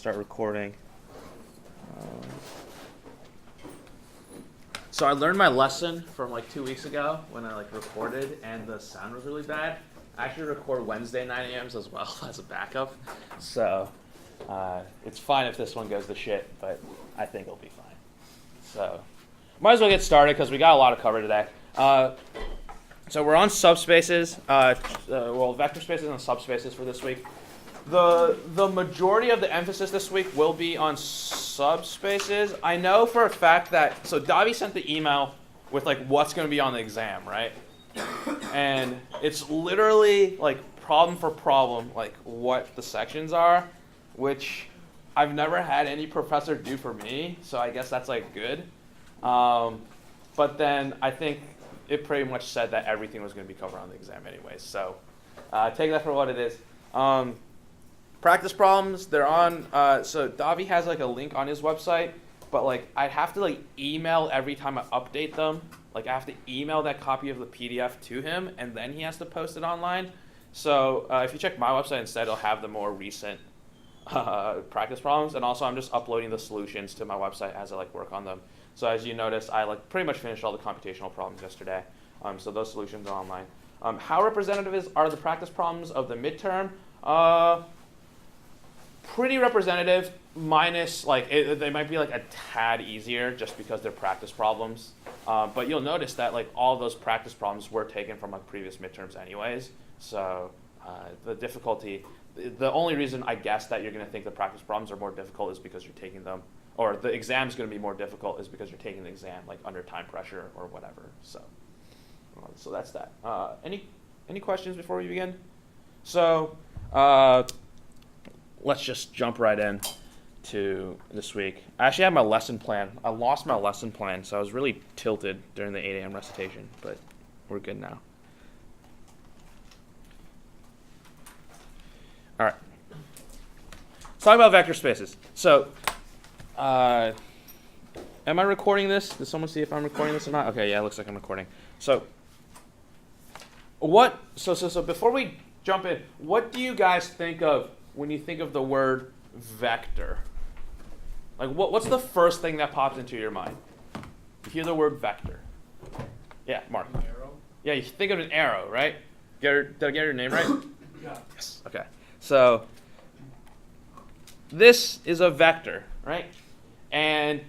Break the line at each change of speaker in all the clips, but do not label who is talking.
start recording. So I learned my lesson from like 2 weeks ago when I recorded and the sound was really bad. I actually record Wednesday 9 a.m.s as well as a backup. So it's fine if this one goes to shit, but I think it'll be fine. So might as well get started because we got a lot to cover today. So we're on subspaces, vector spaces and subspaces for this week. The majority of the emphasis this week will be on subspaces. I know for a fact that, so Davi sent the email with what's going to be on the exam, right? And it's literally problem for problem, what the sections are, which I've never had any professor do for me, so I guess that's good. But then I think it pretty much said that everything was going to be covered on the exam anyways. So take that for what it is. Practice problems, they're on, so Davi has a link on his website, but I'd have to email every time I update them. I have to email that copy of the PDF to him, and then he has to post it online. So if you check my website instead, it'll have the more recent practice problems, and also I'm just uploading the solutions to my website as I work on them. So as you notice, I pretty much finished all the computational problems yesterday. So those solutions are online. How representative are the practice problems of the midterm? Pretty representative, minus they might be a tad easier just because they're practice problems. But you'll notice that all of those practice problems were taken from previous midterms anyways. So the difficulty, the only reason I guess that you're going to think the practice problems are more difficult is because you're taking them, or the exam's going to be more difficult is because you're taking the exam under time pressure or whatever. So that's that. Any questions before we begin? So let's just jump right in to this week. I actually have my lesson plan. I lost my lesson plan, so I was really tilted during the 8 a.m. recitation, but we're good now. All right. Let's talk about vector spaces. So, am I recording this? Does someone see if I'm recording this or not? Okay, yeah, it looks like I'm recording. So, so before we jump in, what do you guys think of when you think of the word vector? What's the first thing that pops into your mind? You hear the word vector. Yeah, Mark.
An arrow?
Yeah, you think of an arrow, right? Did I get your name right?
Yeah.
Yes. Okay. So this is a vector, right? And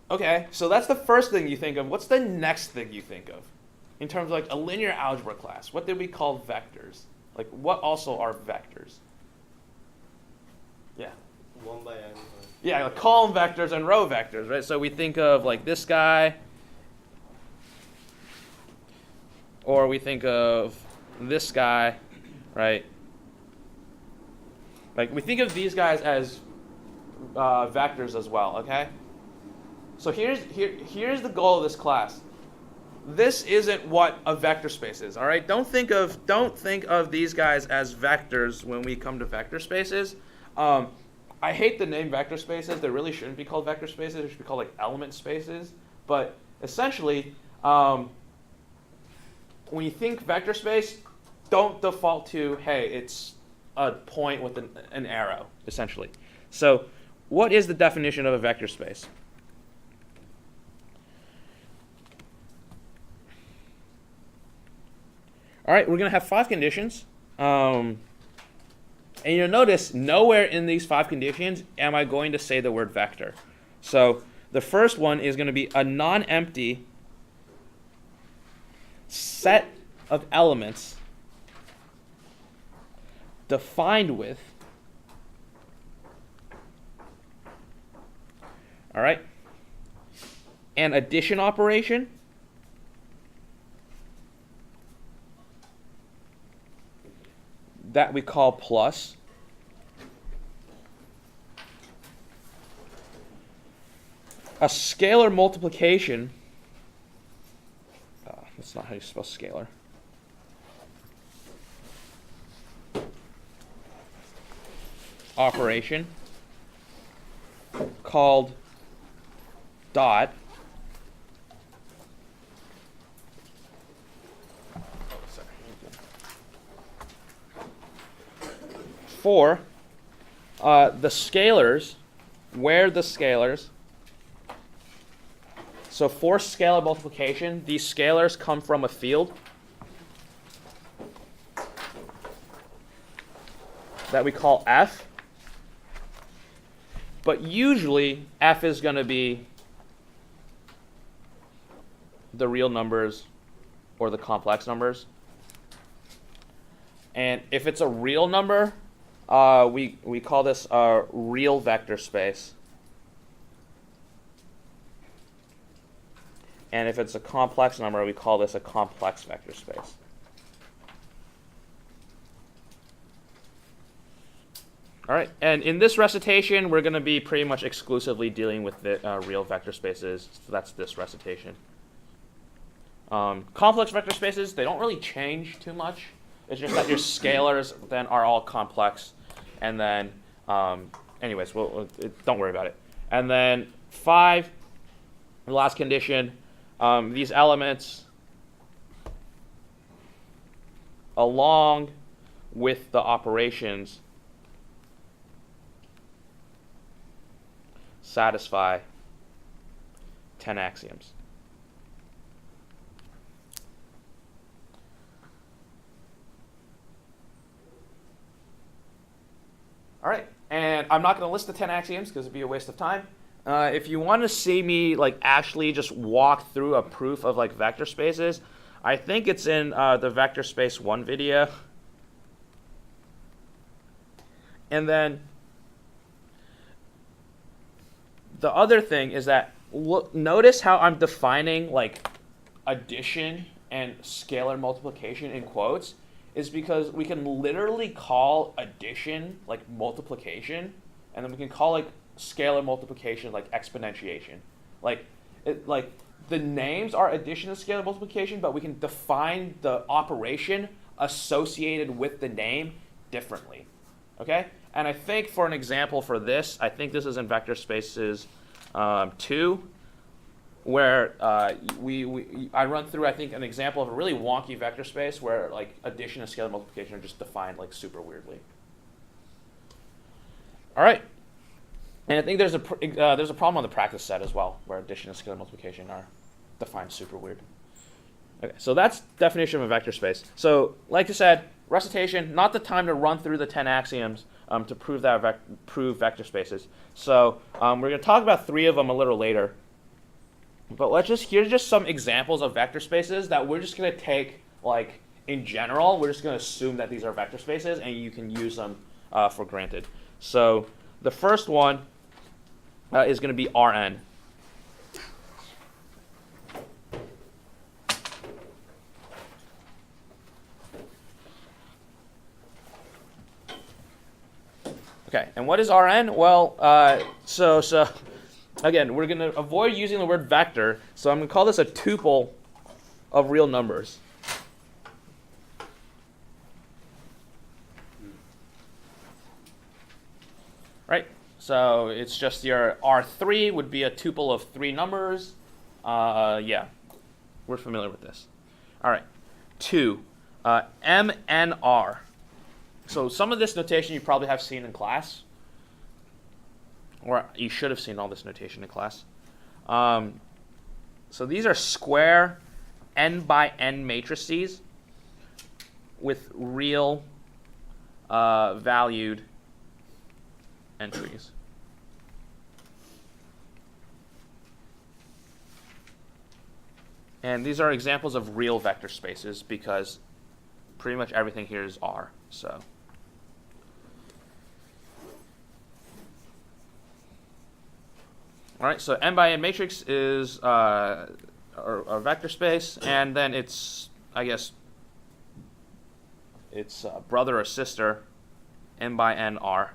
okay, so that's the first thing you think of. What's the next thing you think of? In terms of a linear algebra class, what did we call vectors? What also are vectors? Yeah.
One by n.
Yeah, column vectors and row vectors, right? So we think of this guy, or we think of this guy, right? We think of these guys as vectors as well, okay? So here's the goal of this class. This isn't what a vector space is, all right? Don't think of these guys as vectors when we come to vector spaces. I hate the name vector spaces. They really shouldn't be called vector spaces. They should be called element spaces. But essentially, when you think vector space, don't default to, hey, it's a point with an arrow, essentially. So what is the definition of a vector space? All right, we're going to have 5 conditions. And you'll notice nowhere in these 5 conditions am I going to say the word vector. So the first one is going to be a non-empty set of elements defined with, all right, an addition operation that we call plus, a scalar multiplication, that's not how you spell scalar, operation called dot, for the scalars, where the scalars, so for scalar multiplication, these scalars come from a field that we call F. But usually, F is going to be the real numbers or the complex numbers. And if it's a real number, we call this a real vector space. And if it's a complex number, we call this a complex vector space. All right, and in this recitation, we're going to be pretty much exclusively dealing with the real vector spaces. So that's this recitation. Complex vector spaces, they don't really change too much. It's just that your scalars then are all complex. And then, anyways, don't worry about it. And then 5, the last condition, these elements along with the operations satisfy 10 axioms. All right, and I'm not going to list the 10 axioms because it'd be a waste of time. If you want to see me actually just walk through a proof of vector spaces, I think it's in the vector space 1 video. And then the other thing is that notice how I'm defining addition and scalar multiplication in quotes is because we can literally call addition multiplication, and then we can call scalar multiplication exponentiation. The names are addition and scalar multiplication, but we can define the operation associated with the name differently. Okay? And I think for an example for this, I think this is in vector spaces 2, where I run through, I think, an example of a really wonky vector space where addition and scalar multiplication are just defined super weirdly. All right. And I think there's a problem on the practice set as well, where addition and scalar multiplication are defined super weird. Okay, so that's definition of a vector space. So, like I said, recitation, not the time to run through the 10 axioms to prove prove vector spaces. So we're going to talk about 3 of them a little later. But here's just some examples of vector spaces that we're just going to take in general. We're just going to assume that these are vector spaces, and you can use them for granted. So the first one is going to be Rn. Okay, and what is Rn? Well, so again, we're going to avoid using the word vector, so I'm going to call this a tuple of real numbers. Right? So it's just your R3 would be a tuple of 3 numbers. Yeah, we're familiar with this. All right, 2, MNR. So some of this notation you probably have seen in class, or you should have seen all this notation in class. So these are square n by n matrices with real valued entries. And these are examples of real vector spaces because pretty much everything here is R. So. All right, so n by n matrix is a vector space, and then it's, I guess, it's brother or sister, n by n R.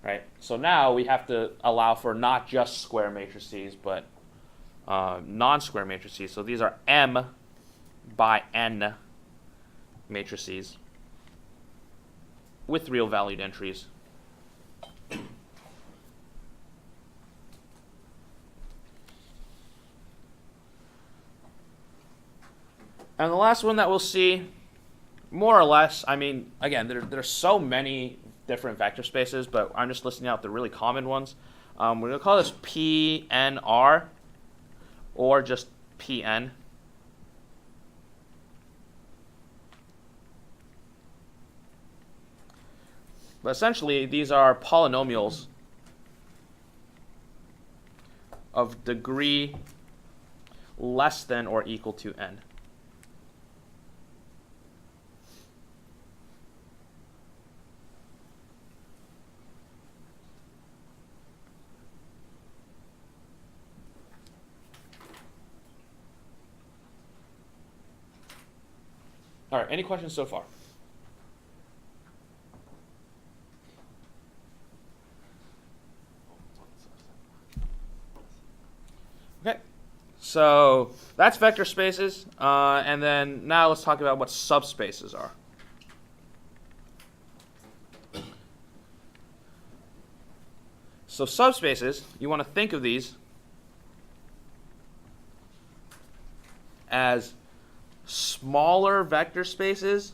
Right, so now we have to allow for not just square matrices, but non-square matrices. So these are m by n matrices with real valued entries. And the last one that we'll see, more or less, I mean, again, there's so many different vector spaces, but I'm just listing out the really common ones. We're going to call this PNR, or just PN. But essentially, these are polynomials of degree less than or equal to n. All right, any questions so far? Okay, so that's vector spaces, and then now let's talk about what subspaces are. So subspaces, you want to think of these as smaller vector spaces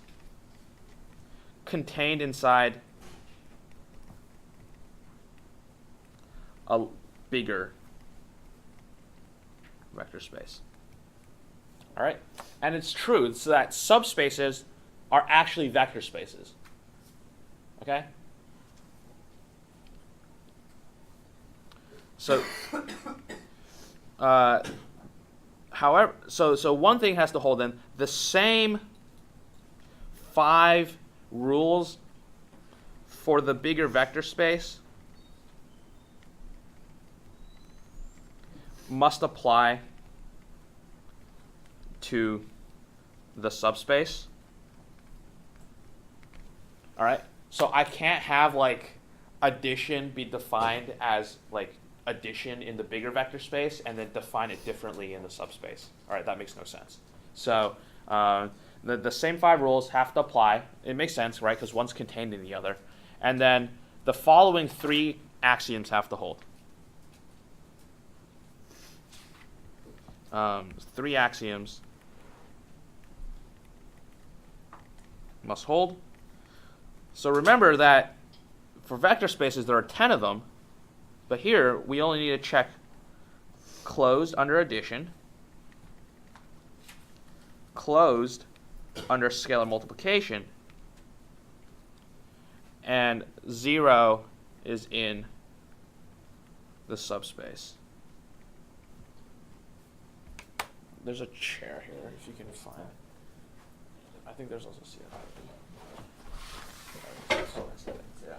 contained inside a bigger vector space. All right? And it's true so that subspaces are actually vector spaces. Okay? So however, so one thing has to hold in the same 5 rules for the bigger vector space must apply to the subspace. All right? So I can't have like addition be defined as like addition in the bigger vector space and then define it differently in the subspace. All right, that makes no sense. So the same 5 rules have to apply. It makes sense, right, because one's contained in the other. And then the following 3 axioms have to hold. 3 axioms must hold. So remember that for vector spaces, there are 10 of them. But here, we only need to check closed under addition, closed under scalar multiplication, and 0 is in the subspace. There's a chair here, if you can find it. I think there's also CFI. Yeah.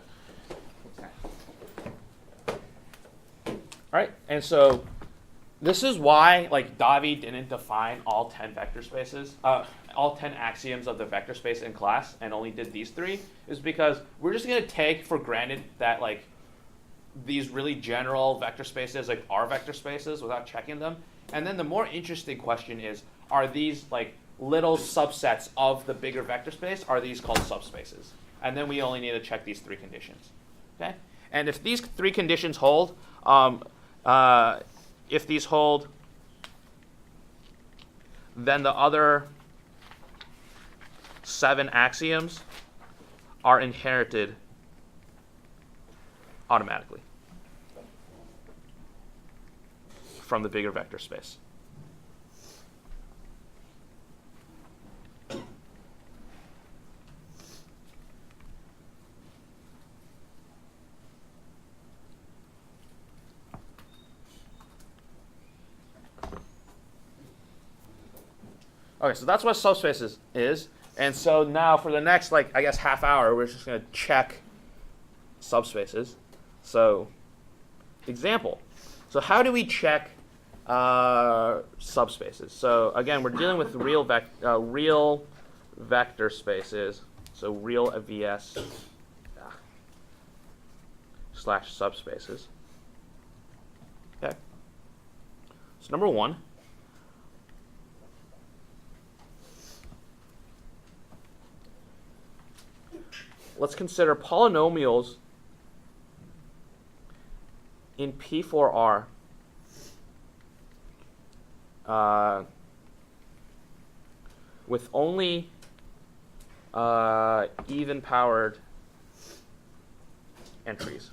All right, and so this is why like Davi didn't define all 10 vector spaces, all 10 axioms of the vector space in class, and only did these 3, is because we're just going to take for granted that like these really general vector spaces like are vector spaces without checking them. And then the more interesting question is, are these like little subsets of the bigger vector space, are these called subspaces? And then we only need to check these 3 conditions. Okay? And if these 3 conditions hold, if these hold, then the other 7 axioms are inherited automatically from the bigger vector space. Okay, so that's what subspaces is. And so now for the next, like, I guess half hour, we're just going to check subspaces. So, example. So how do we check subspaces? So again, we're dealing with real vector spaces. So real VS slash subspaces. Okay. So number 1. Let's consider polynomials in P4R with only even-powered entries.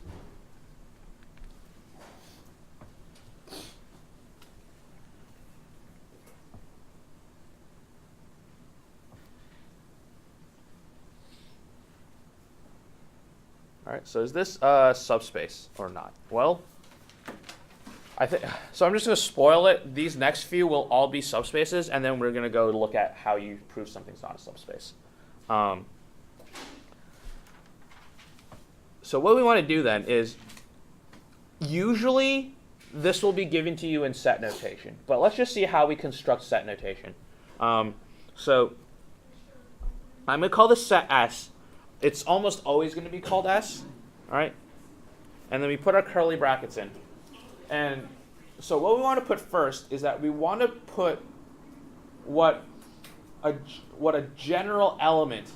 All right, so is this a subspace or not? Well, so I'm just going to spoil it. These next few will all be subspaces, and then we're going to go look at how you prove something's not a subspace. So what we want to do then is, usually this will be given to you in set notation, but let's just see how we construct set notation. So I'm going to call this set S. It's almost always going to be called S, all right? And then we put our curly brackets in. And so what we want to put first is that we want to put what a general element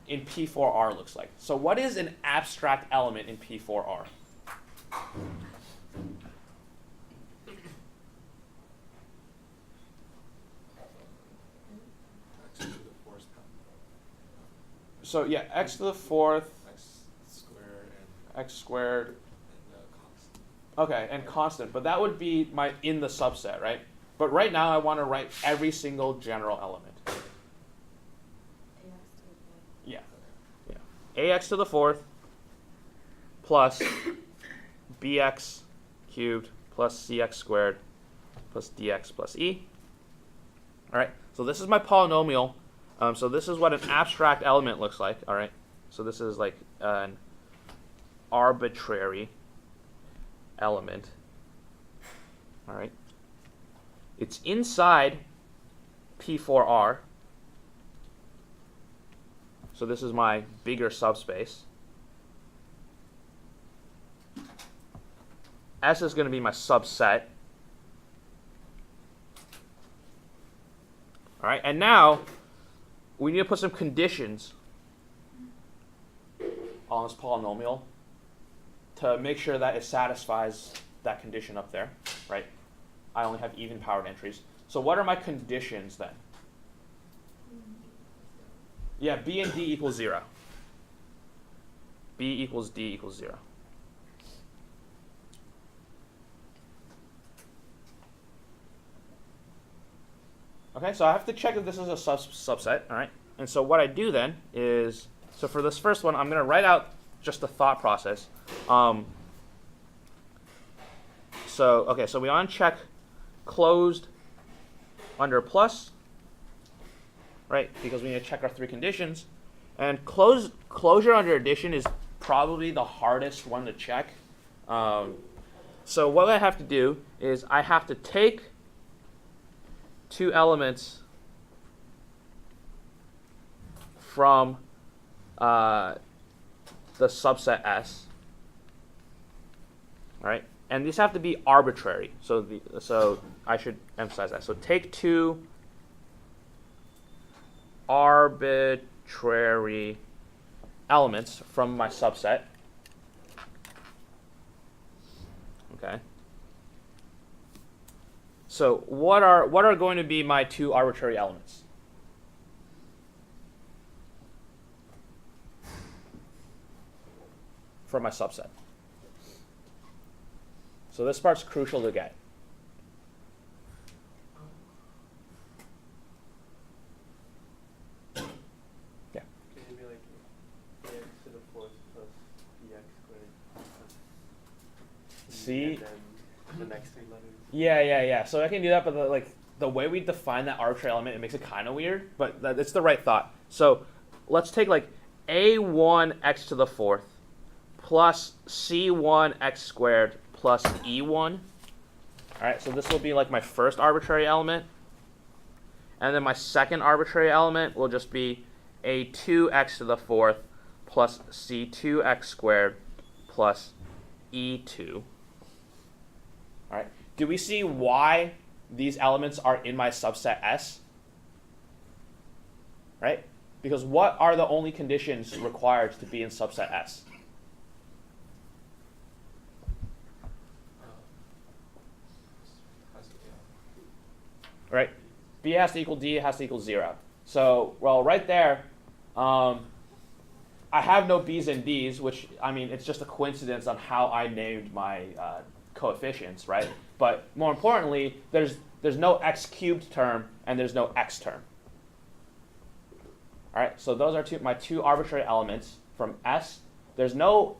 in P4R looks like. So what is an abstract element in P4R? So yeah, x to the fourth, x squared, and constant. Okay, and constant. But that would be my in the subset, right? But right now I want to write every single general element. Yeah. Ax to the fourth plus bx cubed plus cx squared plus dx plus e. All right, so this is my polynomial. So this is what an abstract element looks like. All right, so this is like an arbitrary element. All right, it's inside P4R. So this is my bigger subspace. S is going to be my subset. All right, and now we need to put some conditions on this polynomial to make sure that it satisfies that condition up there, right? I only have even powered entries. So what are my conditions then? Yeah, b and d equals 0. b equals d equals 0. Okay, so I have to check if this is a subset, all right? And so what I do then is, so for this first one, I'm going to write out just the thought process. So we want to check closed under plus, right? Because we need to check our three conditions. And closure under addition is probably the hardest one to check. So what I have to do is I have to take two elements from the subset S, all right? And these have to be arbitrary. So I should emphasize that. So take two arbitrary elements from my subset. Okay. So what are going to be my two arbitrary elements? From my subset. So this part's crucial to get. Yeah.
Can it be like ax to the fourth plus bx squared plus
See?
and then the next three letters?
Yeah. So I can do that, but the way we define that arbitrary element, it makes it kind of weird, but it's the right thought. So let's take like a1 x to the fourth plus c1 x squared plus e1. All right, so this will be like my first arbitrary element. And then my second arbitrary element will just be a2x to the fourth plus c2x squared plus e2. All right, do we see why these elements are in my subset S? Right? Because what are the only conditions required to be in subset S? Right? B has to equal D, it has to equal 0. So, well, right there, I I have no b's and d's, which, I mean, it's just a coincidence on how I named my coefficients, right? But more importantly, there's no x cubed term and there's no x term. All right, so those are my two arbitrary elements from S. There's no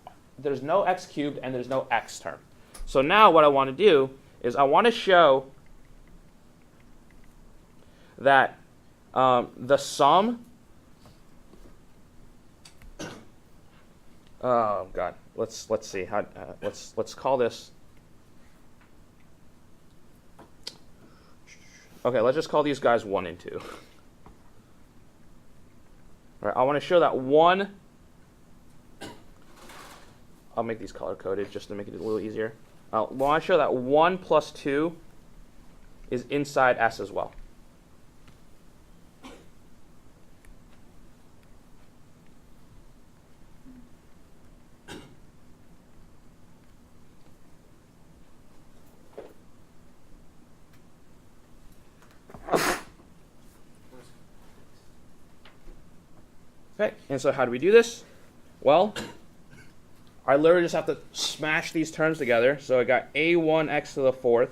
x cubed and there's no x term. So now what I want to do is I want to show that the sum. Oh God, let's see how let's call this. Okay, let's just call these guys 1 and 2. All right, I want to show that 1. I'll make these color coded just to make it a little easier. I want to show that 1 plus 2 is inside S as well. Okay, and so how do we do this? Well, I literally just have to smash these terms together. So I got a1x to the 4th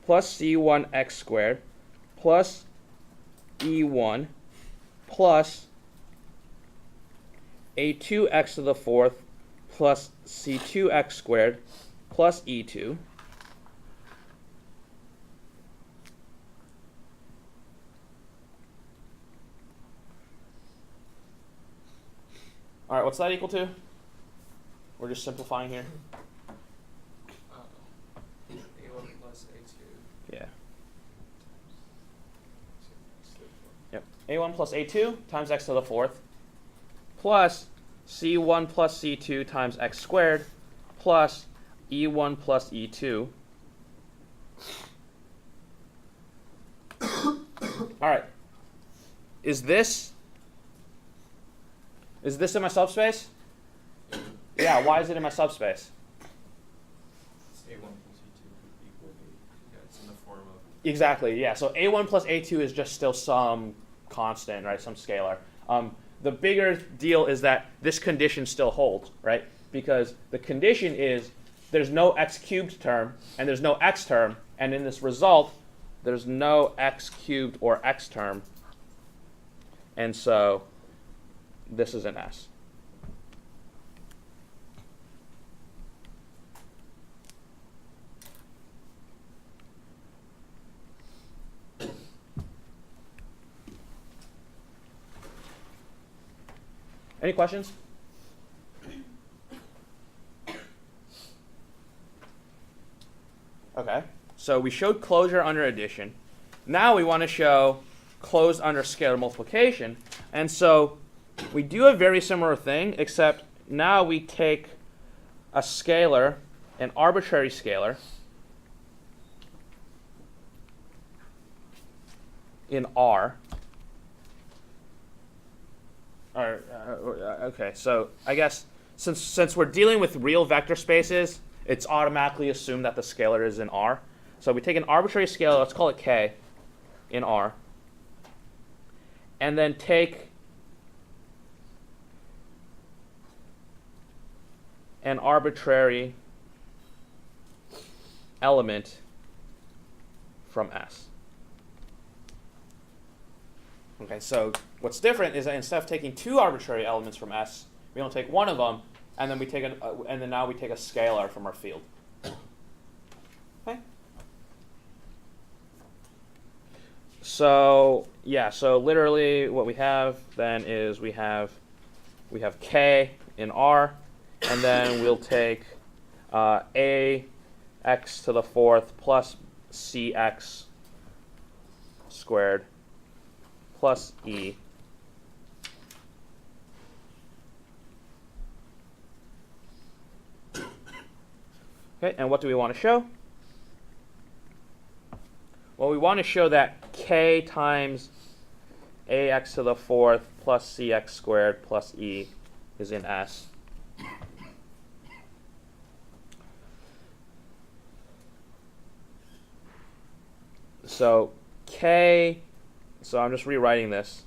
plus c1x squared plus e1 plus a2x to the 4th plus c2x squared plus e2 All right, what's that equal to? We're just simplifying here.
A1 plus A2.
Yeah. Yep. A1 plus A2 times x to the 4th plus C1 plus C2 times x squared plus E1 plus E2. All right. Is this in my subspace? Yeah, why is it in my subspace?
A1 plus A2 would equal A. Yeah, it's in the form of.
Exactly, yeah. So A1 plus A2 is just still some constant, right? Some scalar. The bigger deal is that this condition still holds, right? Because the condition is there's no x cubed term and there's no x term, and in this result, there's no x cubed or x term, and so this is an S. Any questions? Okay, so we showed closure under addition. Now we want to show closed under scalar multiplication. And so we do a very similar thing, except now we take a scalar, an arbitrary scalar, in R. Okay, so I guess since we're dealing with real vector spaces, it's automatically assumed that the scalar is in R. So we take an arbitrary scalar, let's call it K, in R, and then take an arbitrary element from S. Okay, so what's different is that instead of taking two arbitrary elements from S, we only take one of them, and then we take and then now we take a scalar from our field. Okay. So yeah, so literally what we have then is we have K in R, and then we'll take a x to the 4th plus cx squared plus e okay, and what do we want to show? Well, we want to show that k times ax to the 4th plus cx squared plus e is in S. So k, so I'm just rewriting this.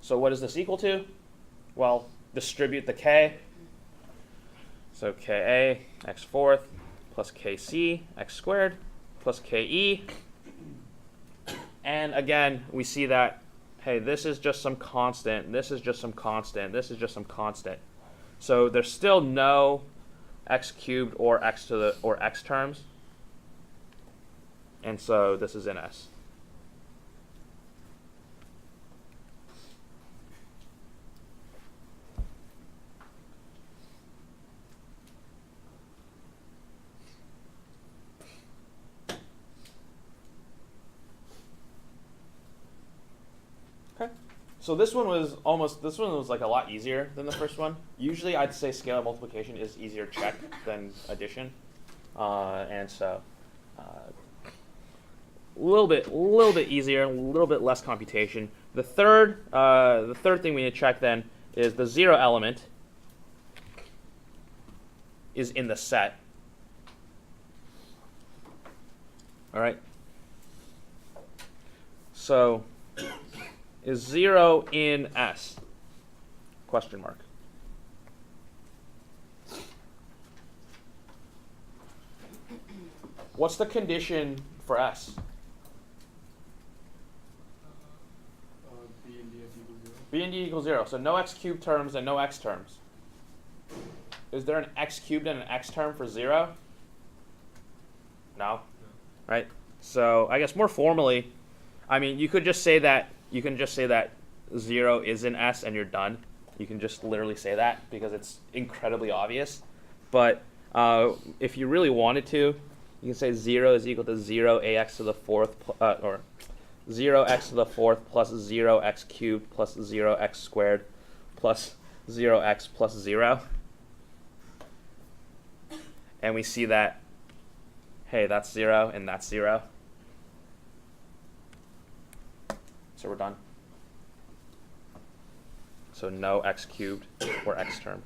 So what is this equal to? Well, distribute the k. So ka x fourth plus kc x squared plus ke. And again, we see that, hey, this is just some constant, this is just some constant, this is just some constant. So there's still no x cubed or x terms. And so this is in S. Okay. So this one was like a lot easier than the first one. Usually I'd say scalar multiplication is easier to check than addition. And so a little bit easier, a little bit less computation. The third thing we need to check then is the 0 element is in the set. All right. So is 0 in S? Question mark. What's the condition for S?
B and D equals 0.
B and D equals 0. So no x cubed terms and no x terms. Is there an x cubed and an x term for 0? No. Right? So I guess more formally, I mean, you can just say that 0 is in S and you're done. You can just literally say that because it's incredibly obvious. But if you really wanted to, you can say 0 is equal to 0 ax to the fourth, or 0x to the fourth plus 0x cubed plus 0x squared plus 0x plus 0. And we see that, hey, that's 0 and that's 0. So we're done. So no x cubed or x term.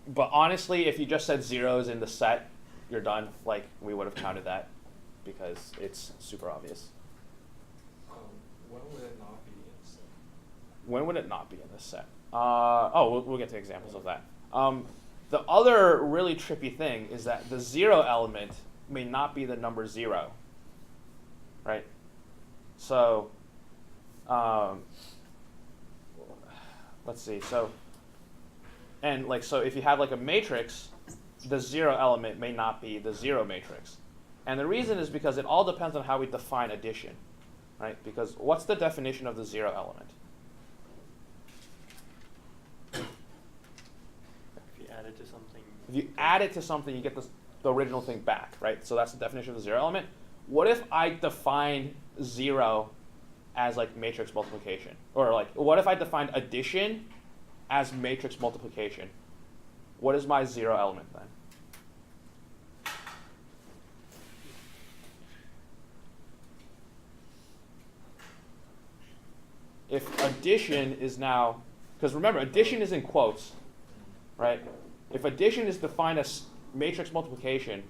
But honestly, if you just said 0 is in the set, you're done. Like, we would have counted that because it's super obvious.
When would it not be in the set?
When would it not be in this set? We'll get to examples of that. The other really trippy thing is that the 0 element may not be the number 0, right? So, let's see. So if you have like a matrix, the 0 element may not be the 0 matrix. And the reason is because it all depends on how we define addition, right? Because what's the definition of the 0 element?
If you add it to something.
If you add it to something, you get the original thing back, right? So that's the definition of the 0 element. What if I define 0 as like matrix multiplication? Or like, what if I define addition as matrix multiplication? What is my 0 element then? If addition is now, because remember, addition is in quotes, right? If addition is defined as matrix multiplication,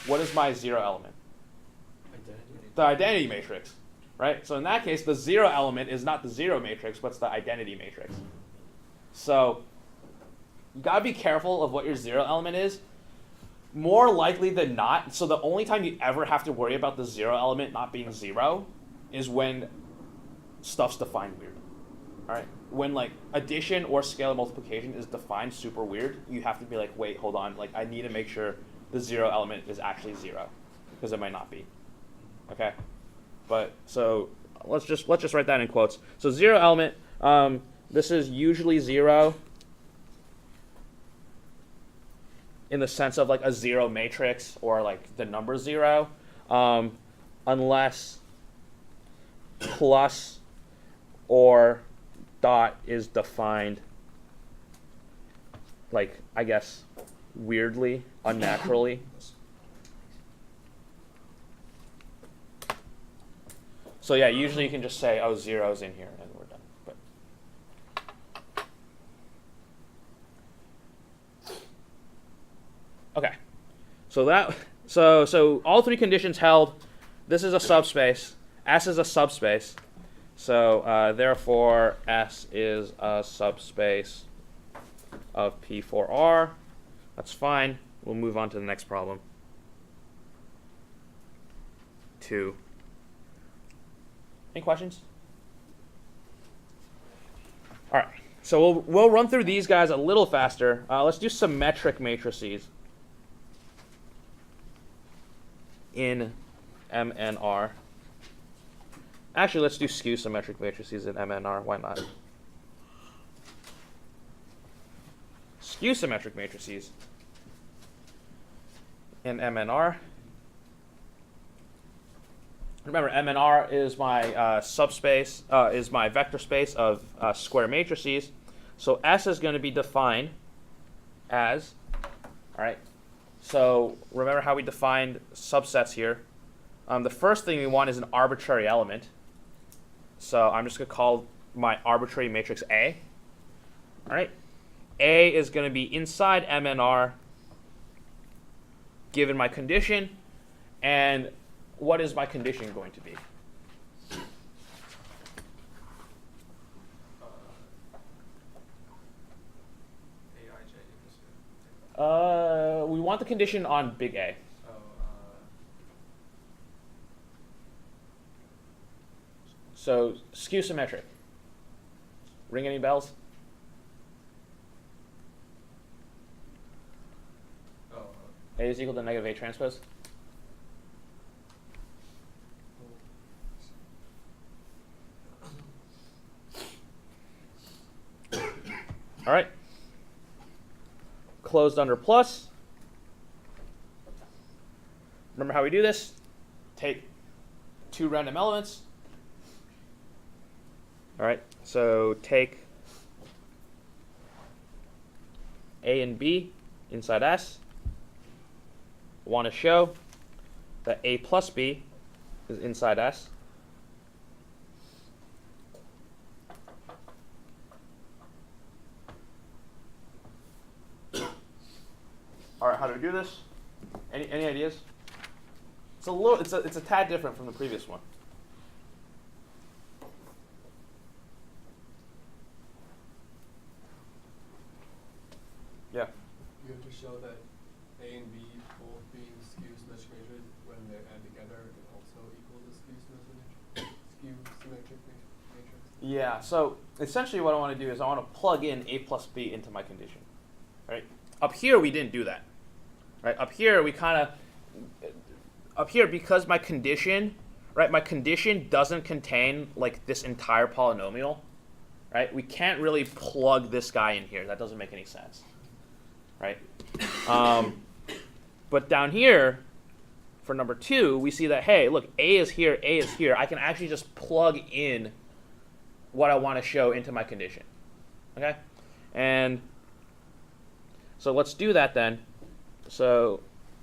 what is my 0 element?
Identity.
The identity matrix, right? So in that case, the 0 element is not the 0 matrix, but it's the identity matrix. So you gotta be careful of what your 0 element is. More likely than not, so the only time you ever have to worry about the 0 element not being 0 is when stuff's defined weird. All right? When like addition or scalar multiplication is defined super weird, you have to be like, wait, hold on, like I need to make sure the 0 element is actually 0, because it might not be. Okay? But so let's just write that in quotes. So 0 element, this is usually 0 in the sense of like a 0 matrix or like the number 0, unless plus or dot is defined like, I guess, weirdly, unnaturally. So yeah, usually you can just say, oh, 0's in here, and we're done. But okay, so all three conditions held. This is a subspace. S is a subspace. So therefore, S is a subspace of P for R. That's fine. We'll move on to the next problem. 2. Any questions? All right. So we'll run through these guys a little faster. Let's do symmetric matrices in MNR. Actually, let's do skew symmetric matrices in MNR. Why not? Skew symmetric matrices in MNR. Remember, MNR is my subspace, is my vector space of square matrices. So S is going to be defined as, all right, so remember how we defined subsets here. The first thing we want is an arbitrary element. So I'm just going to call my arbitrary matrix A. All right. A is going to be inside MNR given my condition. And what is my condition going to be? We want the condition on big A. So skew symmetric. Ring any bells? A is equal to negative A transpose. All right. Closed under plus. Remember how we do this? Take 2 random elements. All right. So take A and B inside S. Want to show that A plus B is inside S. All right, how do we do this? Any ideas? It's a tad different from the previous one. Yeah.
You have to show that A and B both being skew symmetric matrices when they're added together it also equals a skew symmetric matrix.
Yeah, so essentially what I want to do is I want to plug in A plus B into my condition. Right? Up here we didn't do that. Right? Up here we because my condition, right, my condition doesn't contain like this entire polynomial, right? We can't really plug this guy in here. That doesn't make any sense. Right? But down here, for number 2, we see that, hey, look, A is here, A is here. I can actually just plug in what I want to show into my condition. Okay? And so let's do that then. So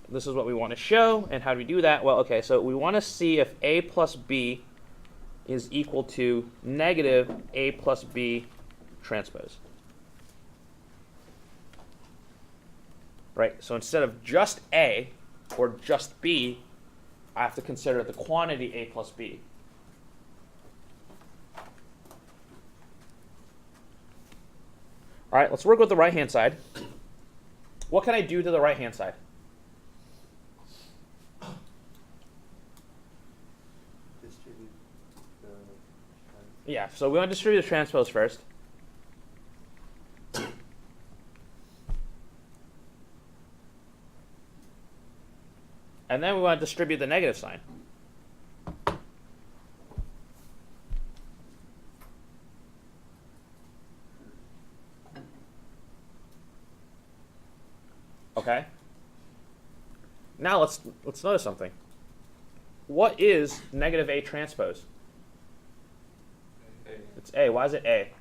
this is what we want to show. And how do we do that? Well, okay, so we want to see if A plus B is equal to negative A plus B transpose. Right? So instead of just A or just B, I have to consider the quantity A plus B. All right, let's work with the right-hand side. What can I do to the right-hand side?
Distribute the
Yeah, so we want to distribute the transpose first. And then we want to distribute the negative sign. Okay. Now let's notice something. What is negative A transpose? It's A. Why is it A?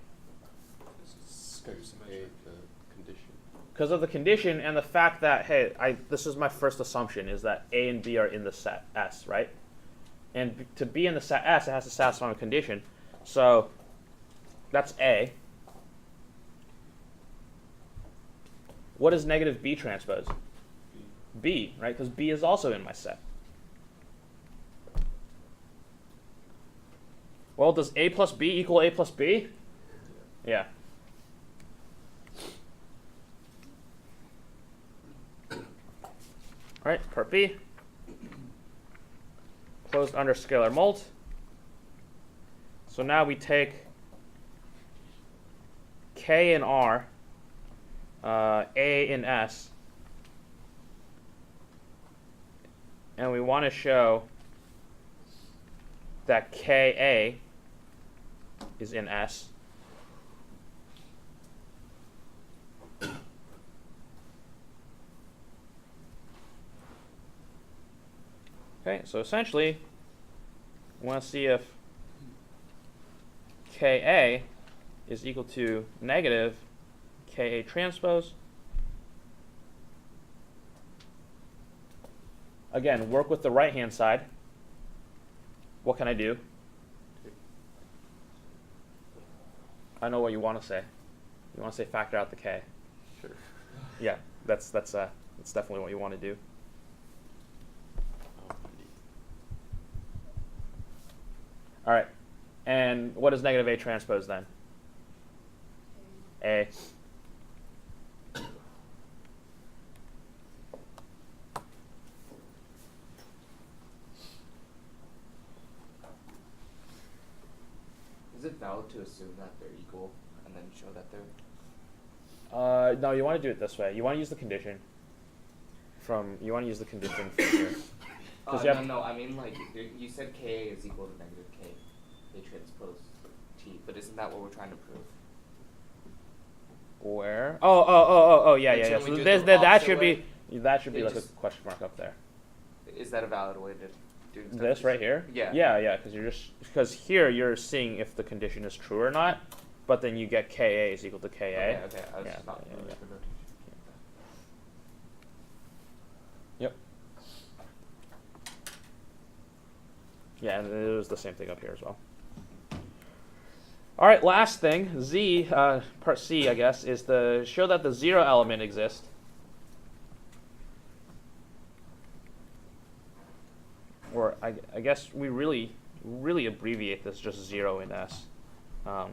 Because of the condition and the fact that, hey, this is my first assumption, is that A and B are in the set S, right? And to be in the set S, it has to satisfy my condition. So that's A. What is negative B transpose? B, right? Because B is also in my set. Well, does a plus b equal a plus b? Yeah. All right, part B. Closed under scalar mult. So now we take K in R, A in S, and we want to show that Ka is in S. Okay, so essentially, we want to see if Ka is equal to negative Ka transpose. Again, work with the right-hand side. What can I do? I know what you want to say. You want to say factor out the K.
Sure.
Yeah, that's definitely what you want to do. All right, and what is negative A transpose then? A.
Is it valid to assume that they're equal and then show that they're?
No, you want to do it this way. You want to use the condition from here.
No, I mean like you said Ka is equal to negative K, K transpose T, but isn't that what we're trying to prove?
Where? Oh, yeah.
Shouldn't we
So
do it
that
the
should
opposite
be
way?
like a
Just-
question mark up there.
Is that a valid way to do it?
This right here?
Yeah.
Yeah, because here you're seeing if the condition is true or not, but then you get Ka is equal to Ka.
Okay, I was
Yeah,
just not
yeah,
familiar
yeah.
with the notation.
Yep. Yeah, and it was the same thing up here as well. All right, last thing, Z, part C, I guess, is to show that the zero element exists. Or I guess we really abbreviate this just zero in S. All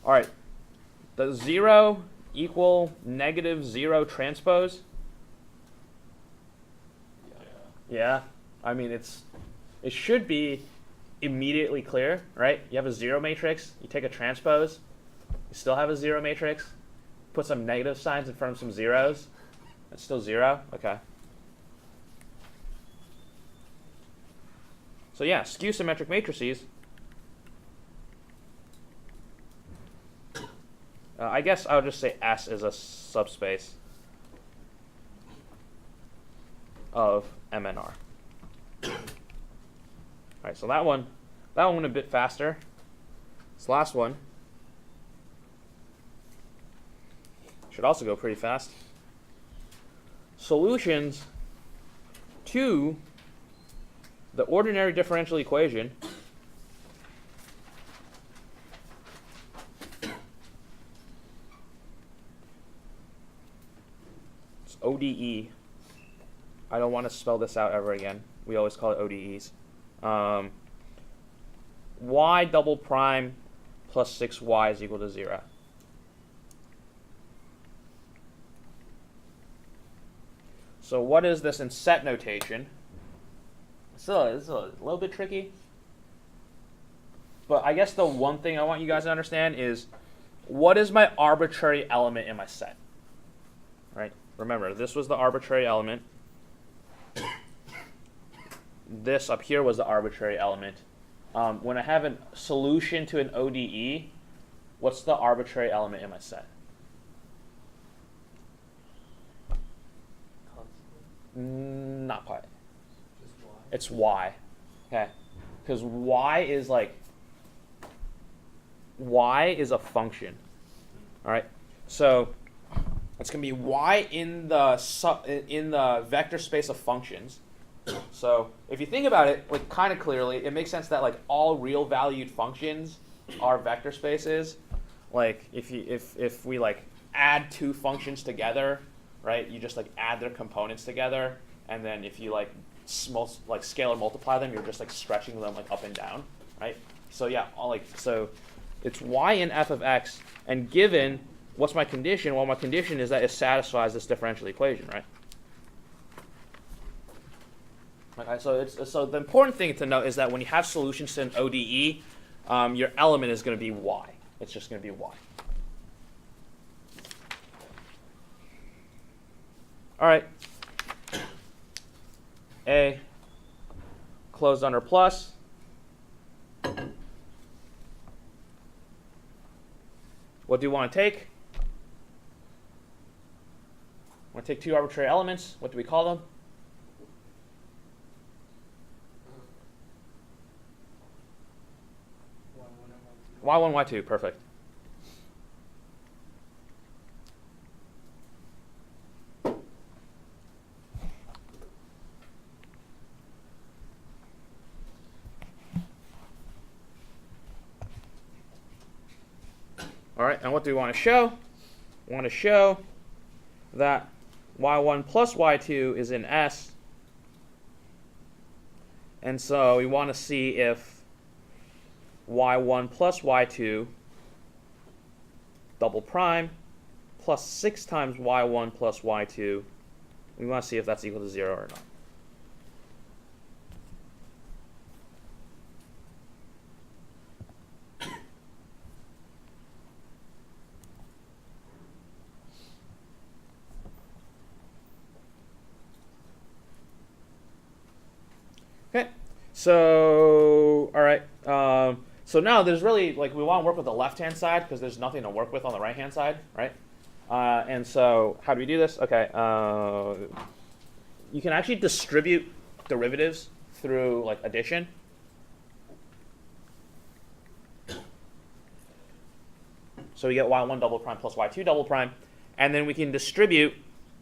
right, does zero equal negative zero transpose? Yeah, I mean it should be immediately clear, right? You have a zero matrix, you take a transpose, you still have a zero matrix, put some negative signs in front of some zeros, it's still zero, okay. So yeah, skew symmetric matrices. I guess I would just say S is a subspace of MNR. All right, so that one went a bit faster. This last one should also go pretty fast. Solutions to the ordinary differential equation it's ODE. I don't want to spell this out ever again. We always call it ODEs. Y double prime plus 6y is equal to 0. So what is this in set notation? So it's a little bit tricky. But I guess the one thing I want you guys to understand is what is my arbitrary element in my set? Right? Remember, this was the arbitrary element. This up here was the arbitrary element. When I have a solution to an ODE, what's the arbitrary element in my set? Not quite.
Just Y.
It's y. Okay. Because y is a function. All right. So it's going to be y in the vector space of functions. So if you think about it like kind of clearly, it makes sense that like all real valued functions are vector spaces. Like if we like add two functions together, right? You just like add their components together, and then if you like like scalar multiply them, you're just like stretching them like up and down, right? So yeah, so it's y in f of x, and given what's my condition? Well, my condition is that it satisfies this differential equation, right? Okay, so the important thing to note is that when you have solutions to an ODE, your element is going to be y. It's just going to be y. All right. A closed under plus. What do you want to take? Want to take two arbitrary elements. What do we call them? Y1, Y2, perfect. All right, and what do we want to show? We want to show that y1 plus y2 is in S. And so we want to see if y1 plus y2 double prime plus 6 times y1 plus y2, we want to see if that's equal to 0 or not. Okay, so all right. So now there's really, like, we want to work with the left-hand side because there's nothing to work with on the right-hand side, right? And so how do we do this? Okay, you can actually distribute derivatives through like addition. So we get y1 double prime plus y2 double prime, and then we can distribute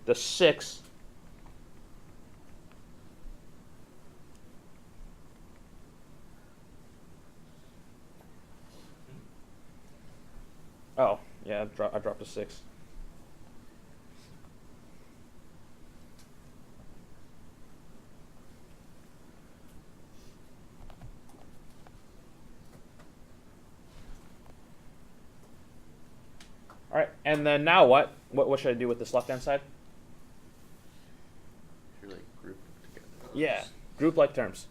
the 6 Oh, yeah, I dropped a 6. All right, and then now what? What should I do with this left-hand side?
Should like group them together.
Yeah, group like terms.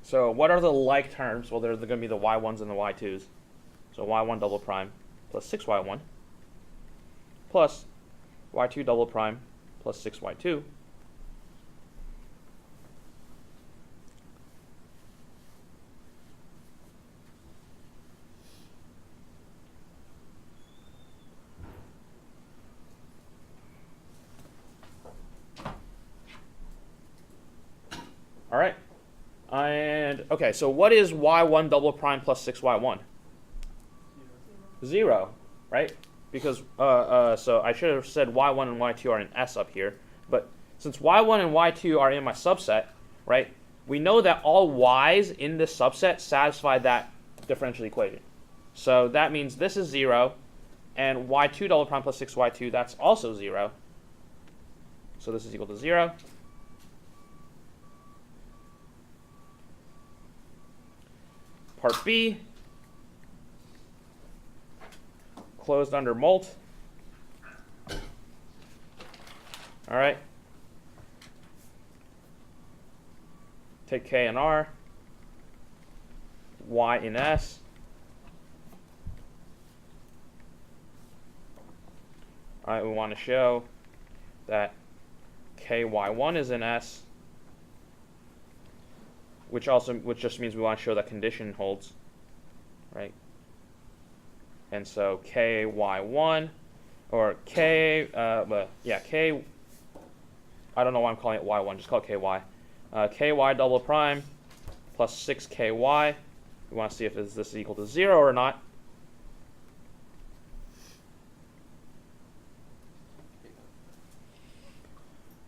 So what are the like terms? Well, they're going to be the y1s and the y2s. So y1 double prime plus 6y1 plus y2 double prime plus 6y2 All right. And okay, so what is y1 double prime plus 6y1? 0, right? Because so I should have said y1 and y2 are in S up here, but since y1 and y2 are in my subset, right? We know that all y's in this subset satisfy that differential equation. So that means this is 0, and y2 double prime plus 6y2, that's also 0. So this is equal to 0. Part B, closed under mult. All right. Take K and R, Y in S. All right, we want to show that KY1 is in S, which just means we want to show that condition holds, right? And so KY1, or K, K, I don't know why I'm calling it Y1, just call it KY. KY double prime plus 6KY. We want to see if this is equal to 0 or not.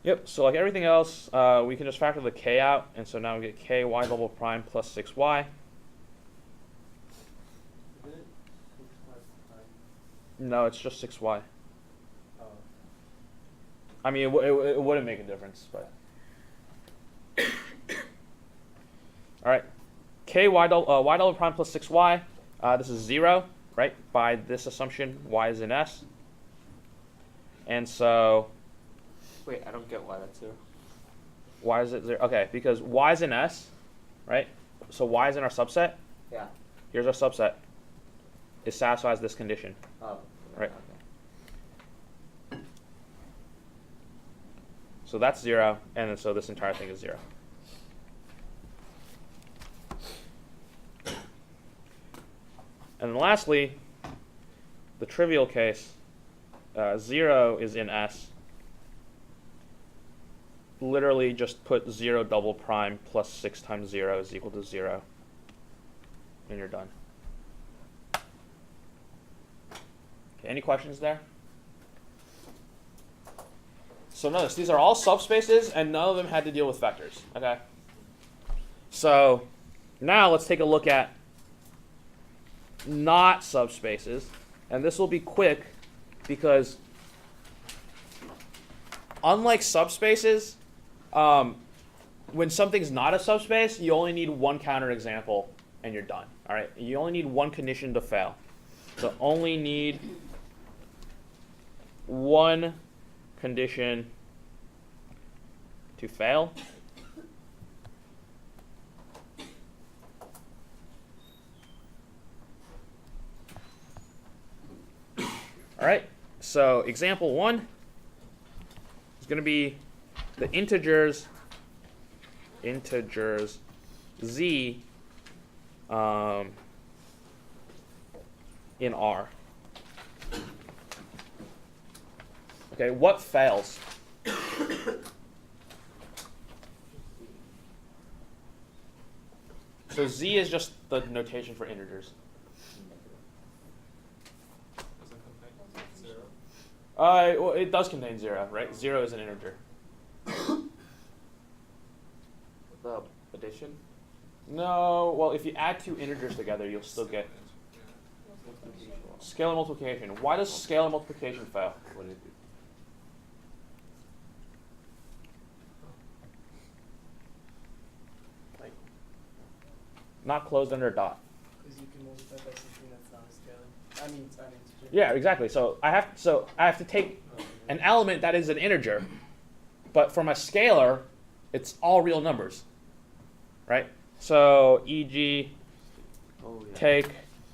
Yep, so like everything else, we can just factor the K out, and so now we get KY double prime plus 6Y. No, it's just 6Y. I mean, it wouldn't make a difference, but y double prime plus 6y. This is 0, right? By this assumption, y is in S. And so
Wait, I don't get why that's 0.
why is it 0? Okay, because y is in S, right? So y is in our subset.
Yeah.
Here's our subset. It satisfies this condition.
Oh.
Right.
Okay.
So that's 0, and then so this entire thing is 0. And then lastly, the trivial case, 0 is in S. Literally just put 0 double prime plus 6 times 0 is equal to 0. And you're done. Okay, any questions there? So notice, these are all subspaces, and none of them had to deal with vectors. Okay. So now let's take a look at not subspaces, and this will be quick because unlike subspaces, when something's not a subspace, you only need one counterexample and you're done. All right, you only need one condition to fail. So only need one condition to fail. All right, so example 1 is going to be the integers z in R. Okay, what fails? So z is just the notation for integers.
Does it contain 0?
Well, it does contain 0, right? 0 is an integer.
The addition?
No, well, if you add two integers together, you'll still get
Multiplication.
scalar multiplication. Why does scalar multiplication fail?
What did it do?
Like, not closed under a dot.
Because you can multiply by something that's not a scalar. I mean, it's not an integer.
Yeah, exactly. So I have to take an element that is an integer, but for my scalar, it's all real numbers, right? So e.g.,
Oh, yeah.
take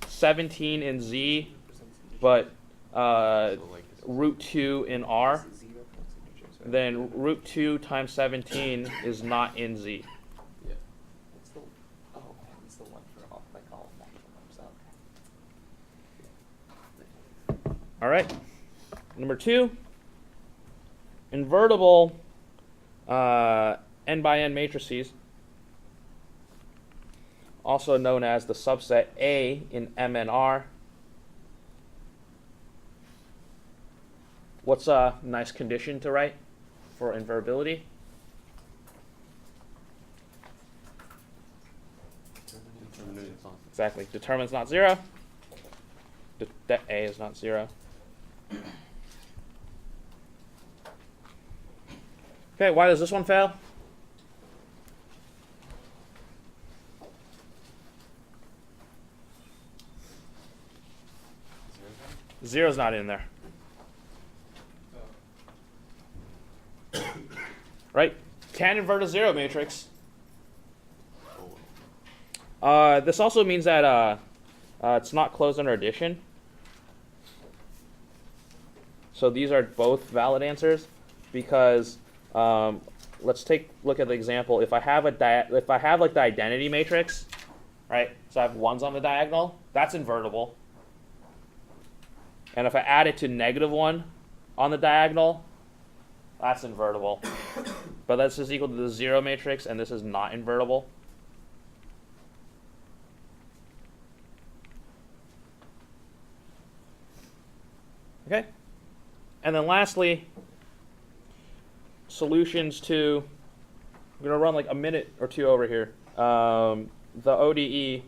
17 in Z, but
So, like,
root 2 in R.
Is it 0 plus integers, right?
Then root 2 times 17 is not in Z.
yeah.
It's the it's the one for all like all natural numbers. Okay.
All right. Number 2, invertible n by n matrices, also known as the subset A in M and R. What's a nice condition to write for invertibility? Exactly. Determinant's not 0. That A is not 0. Okay, why does this one fail? Zero's not in there. Right? Can't invert a 0 matrix. This also means that it's not closed under addition. So these are both valid answers because let's take a look at the example. If I have like the identity matrix, right? So I have 1s on the diagonal. That's invertible. And if I add it to -1 on the diagonal, that's invertible. But this is equal to the 0 matrix, and this is not invertible. Okay? And then lastly, solutions to, I'm going to run like a minute or two over here. The ODE,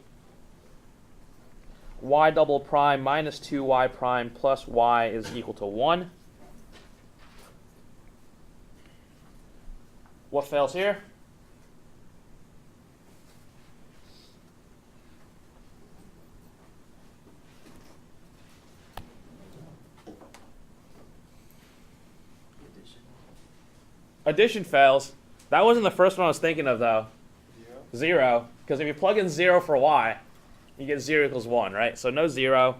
y double prime minus 2y prime plus y is equal to 1. What fails here? Addition fails. That wasn't the first one I was thinking of though. 0, because if you plug in 0 for y, you get 0 equals 1, right? So no 0.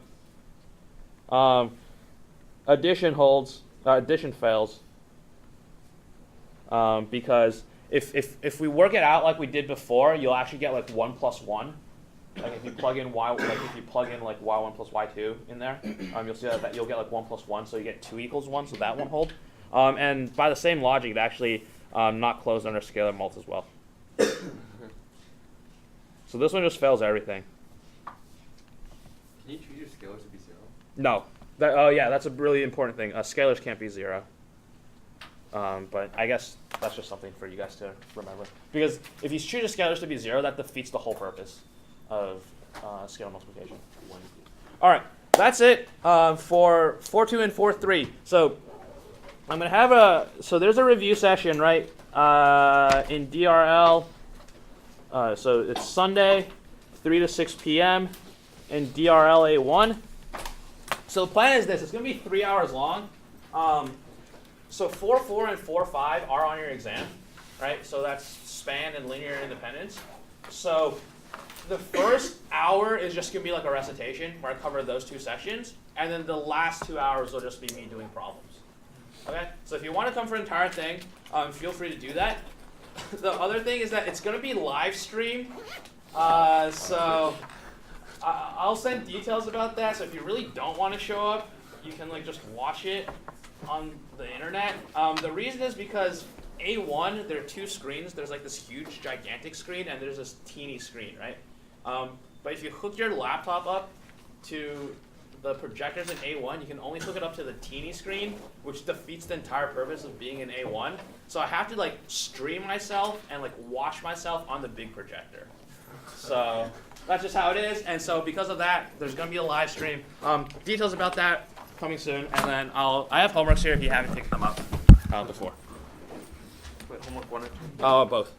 Addition holds. Addition fails. Because if we work it out like we did before, you'll actually get like 1 plus 1. Like if you plug in y, like if you plug in like y1 plus y2 in there, you'll see that you'll get like 1 plus 1, so you get 2 equals 1, so that won't hold. And by the same logic, it actually not closed under scalar mults as well. So this one just fails everything.
Can you treat your scalars to be 0?
No. Oh yeah, that's a really important thing. Scalars can't be 0. But I guess that's just something for you guys to remember. Because if you treat your scalars to be 0, that defeats the whole purpose of scalar multiplication. All right, that's it for 4.2 and 4.3. So I'm gonna have so there's a review session, right, in DRL. So it's Sunday, 3 to 6 p.m. in DRL A1. So the plan is this: it's gonna be 3 hours long. So 4.4 and 4.5 are on your exam, right? So that's span and linear independence. So the first hour is just gonna be like a recitation where I cover those 2 sections, and then the last 2 hours will just be me doing problems. Okay? So if you want to come for the entire thing, feel free to do that. The other thing is that it's gonna be live streamed. So I'll send details about that. So if you really don't want to show up, you can like just watch it on the internet. The reason is because A1, there are 2 screens. There's like this huge, gigantic screen, and there's this teeny screen, right? But if you hook your laptop up to the projectors in A1, you can only hook it up to the teeny screen, which defeats the entire purpose of being in A1. So I have to like stream myself and like watch myself on the big projector. So that's just how it is. And so because of that, there's gonna be a live stream. Details about that coming soon, and then I have homeworks here if you haven't picked them up before.
Wait, homework 1 or 2?
Oh, both.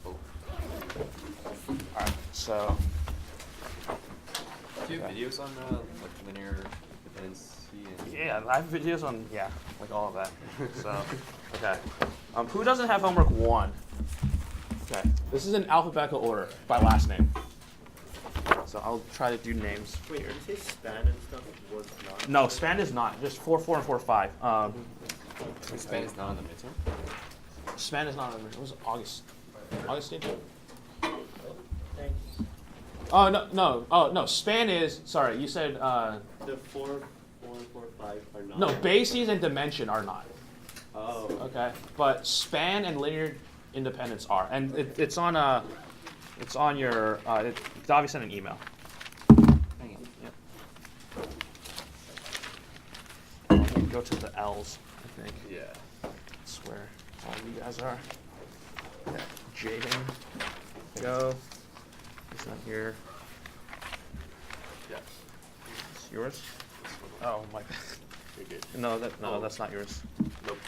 Both.
All right. So
Do you have videos on like linear dependency and
yeah, I have videos on like all of that. So okay. Who doesn't have homework 1? Okay. This is in alphabetical order by last name. So I'll try to do names.
Wait, did you say span and stuff was not?
No, span is not. Just 4.4 and 4.5.
span is not on the midterm?
Span is not. It was August. Augustine.
Thanks.
Oh no. Oh no. Span is. Sorry, you said.
The 4, 4, and 4, 5 are not.
No, bases and dimension are not.
Oh.
Okay, but span and linear independence are, and it's on it's on your. Davi sent an email.
Hang on.
Yep. Go to the L's, I think.
Yeah.
That's where all you guys are. Okay. Jaden. Go. He's not here.
Yeah.
It's yours. Oh my.
You're good.
No, that's not yours.
Nope.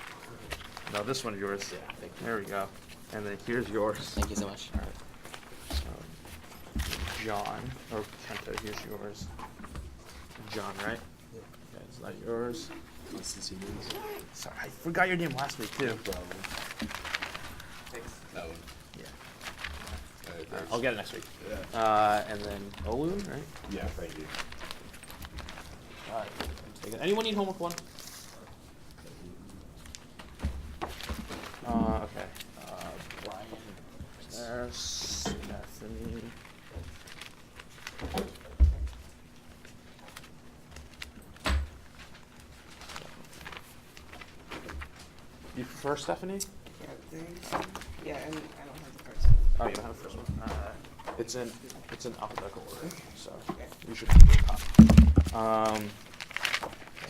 No, this one's yours.
Yeah, thank you.
There we go. And then here's yours.
Thank you so much.
All right. John, or Kenta, here's yours. John, right?
Yep.
Okay, is that yours?
This is yours.
Sorry, I forgot your name last week too.
Thanks. That one.
Yeah.
Thanks.
I'll get it next week.
Yeah.
And then Olu, right?
Yeah, thank you.
All right. Take it. Anyone need homework 1? Okay. Brian. There's Stephanie. You prefer Stephanie?
Yeah, and I don't have the first one.
Oh, you don't have the first one. It's in alphabetical order, so
Okay.
you should have the top.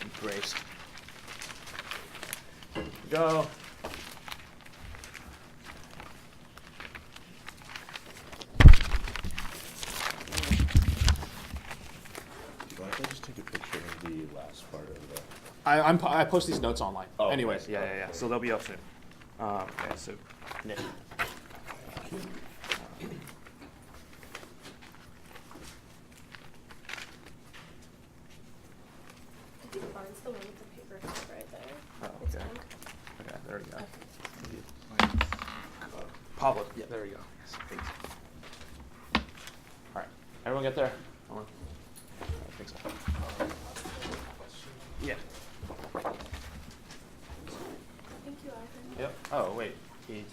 And Grace. Go.
Do I just take a picture of the last part of the?
I post these notes online.
Oh, okay.
Anyways, yeah. So they'll be up soon. Okay, so Nick.
I think mine's the one with the paper cup right there.
Oh,
It's
okay.
pink.
Okay, there we go.
Okay.
Maybe Pablo. Yeah, there we go. Yes, thanks. All right, everyone get there? Hold on. I think so. Yeah.
Thank you, Arthur.
Yep. Oh wait, he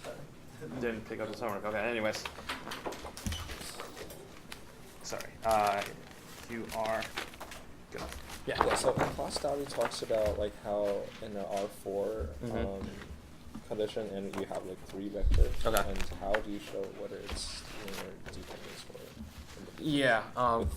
didn't pick up his homework. Okay. Anyways, sorry. You are good. Yeah.
Yeah, so class study talks about like how in the R4
Mhm.
condition and you have like 3 vectors.
Okay.
And how do you show whether it's linear dependence or
Yeah.
with